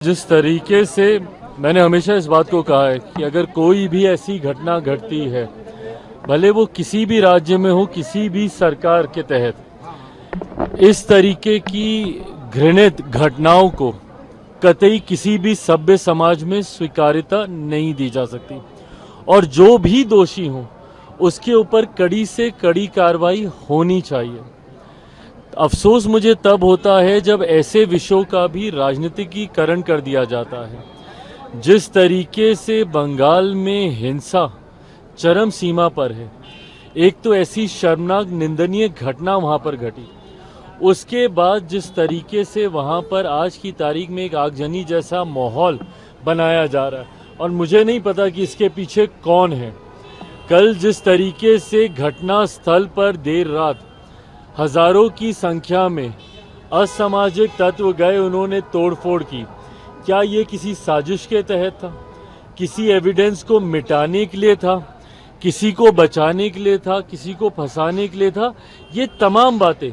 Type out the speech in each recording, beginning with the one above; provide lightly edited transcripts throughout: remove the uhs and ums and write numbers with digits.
जिस तरीके से मैंने हमेशा इस बात को कहा है कि अगर कोई भी ऐसी घटना घटती है, भले वो किसी भी राज्य में हो, किसी भी सरकार के तहत, इस तरीके की घृणित घटनाओं को कतई किसी भी सभ्य समाज में स्वीकार्यता नहीं दी जा सकती और जो भी दोषी हो उसके ऊपर कड़ी से कड़ी कार्रवाई होनी चाहिए। अफसोस मुझे तब होता है जब ऐसे विषयों का भी राजनीतिकीकरण कर दिया जाता है। जिस तरीके से बंगाल में हिंसा चरम सीमा पर है, एक तो ऐसी शर्मनाक निंदनीय घटना वहां पर घटी, उसके बाद जिस तरीके से वहां पर आज की तारीख में एक आगजनी जैसा माहौल बनाया जा रहा है और मुझे नहीं पता कि इसके पीछे कौन है। कल जिस तरीके से घटना स्थल पर देर रात हजारों की संख्या में असामाजिक तत्व गए, उन्होंने तोड़फोड़ की, क्या ये किसी साजिश के तहत था? किसी एविडेंस को मिटाने के लिए था? किसी को बचाने के लिए था? किसी को फंसाने के लिए था? ये तमाम बातें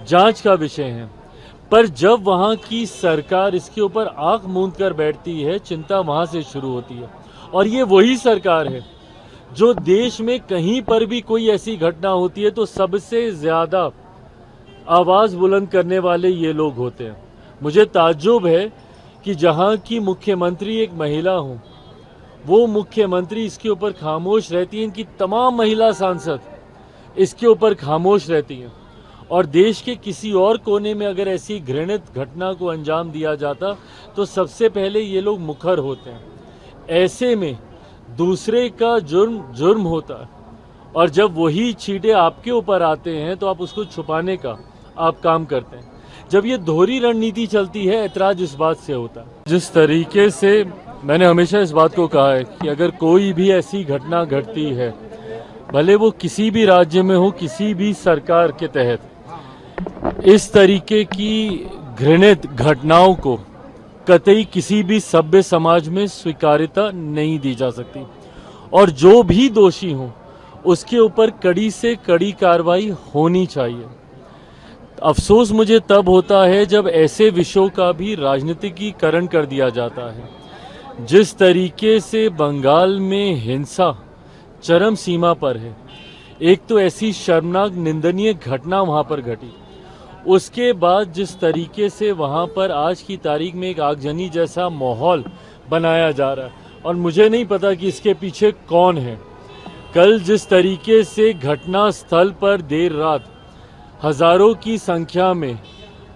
जांच का विषय हैं। पर जब वहां की सरकार इसके ऊपर आंख मूंद कर बैठती है, चिंता वहां से शुरू होती है। और ये वही सरकार है जो देश में कहीं पर भी कोई ऐसी घटना होती है तो सबसे ज्यादा आवाज बुलंद करने वाले ये लोग होते हैं। मुझे ताज्जुब है कि जहां की मुख्यमंत्री एक महिला हो, वो मुख्यमंत्री इसके ऊपर खामोश रहती हैं, इनकी तमाम महिला सांसद इसके ऊपर खामोश रहती हैं। और देश के किसी और कोने में अगर ऐसी घृणित घटना को अंजाम दिया जाता तो सबसे पहले ये लोग मुखर होते हैं। ऐसे में दूसरे का जुर्म होता है और जब वही छींटे आपके ऊपर आते हैं तो आप उसको छुपाने का आप काम करते हैं। जब ये दोहरी रणनीति चलती है, ऐतराज इस बात से होता है। जिस तरीके से मैंने हमेशा इस बात को कहा है कि अगर कोई भी ऐसी घटना घटती है, भले वो किसी भी राज्य में हो, किसी भी सरकार के तहत, इस तरीके की घृणित घटनाओं को कतई किसी भी सभ्य समाज में स्वीकार्यता नहीं दी जा सकती और जो भी दोषी हो उसके ऊपर कड़ी से कड़ी कार्रवाई होनी चाहिए। अफसोस मुझे तब होता है जब ऐसे विषयों का भी राजनीतिकीकरण कर दिया जाता है। जिस तरीके से बंगाल में हिंसा चरम सीमा पर है, एक तो ऐसी शर्मनाक निंदनीय घटना वहां पर घटी, उसके बाद जिस तरीके से वहां पर आज की तारीख में एक आगजनी जैसा माहौल बनाया जा रहा है और मुझे नहीं पता कि इसके पीछे कौन है। कल जिस तरीके से घटना स्थल पर देर रात हजारों की संख्या में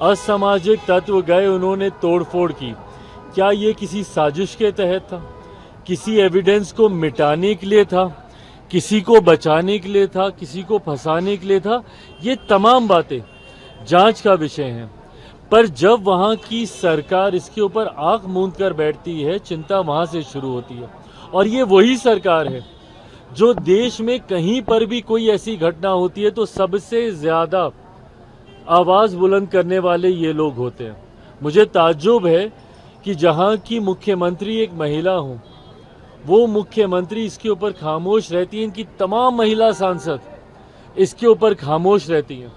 असामाजिक तत्व गए, उन्होंने तोड़फोड़ की, क्या ये किसी साजिश के तहत था? किसी एविडेंस को मिटाने के लिए था? किसी को बचाने के लिए था? किसी को फंसाने के लिए था? ये तमाम बातें जांच का विषय है। पर जब वहां की सरकार इसके ऊपर आंख मूंद कर बैठती है, चिंता वहां से शुरू होती है। और ये वही सरकार है जो देश में कहीं पर भी कोई ऐसी घटना होती है तो सबसे ज्यादा आवाज बुलंद करने वाले ये लोग होते हैं। मुझे ताज्जुब है कि जहां की मुख्यमंत्री एक महिला हो, वो मुख्यमंत्री इसके ऊपर खामोश रहती हैं, इनकी तमाम महिला सांसद इसके ऊपर खामोश रहती हैं।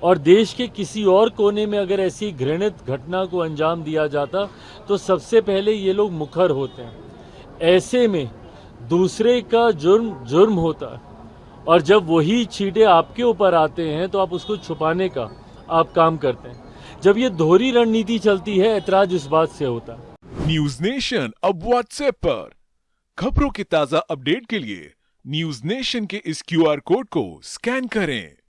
और देश के किसी और कोने में अगर ऐसी घृणित घटना को अंजाम दिया जाता तो सबसे पहले ये लोग मुखर होते हैं। ऐसे में दूसरे का जुर्म होता है और जब वही छींटे आपके ऊपर आते हैं तो आप उसको छुपाने का आप काम करते हैं। जब ये दोहरी रणनीति चलती है, ऐतराज इस बात से होता है। न्यूज नेशन अब व्हाट्सएप पर खबरों के ताजा अपडेट के लिए न्यूज नेशन के इस क्यूआर कोड को स्कैन करें।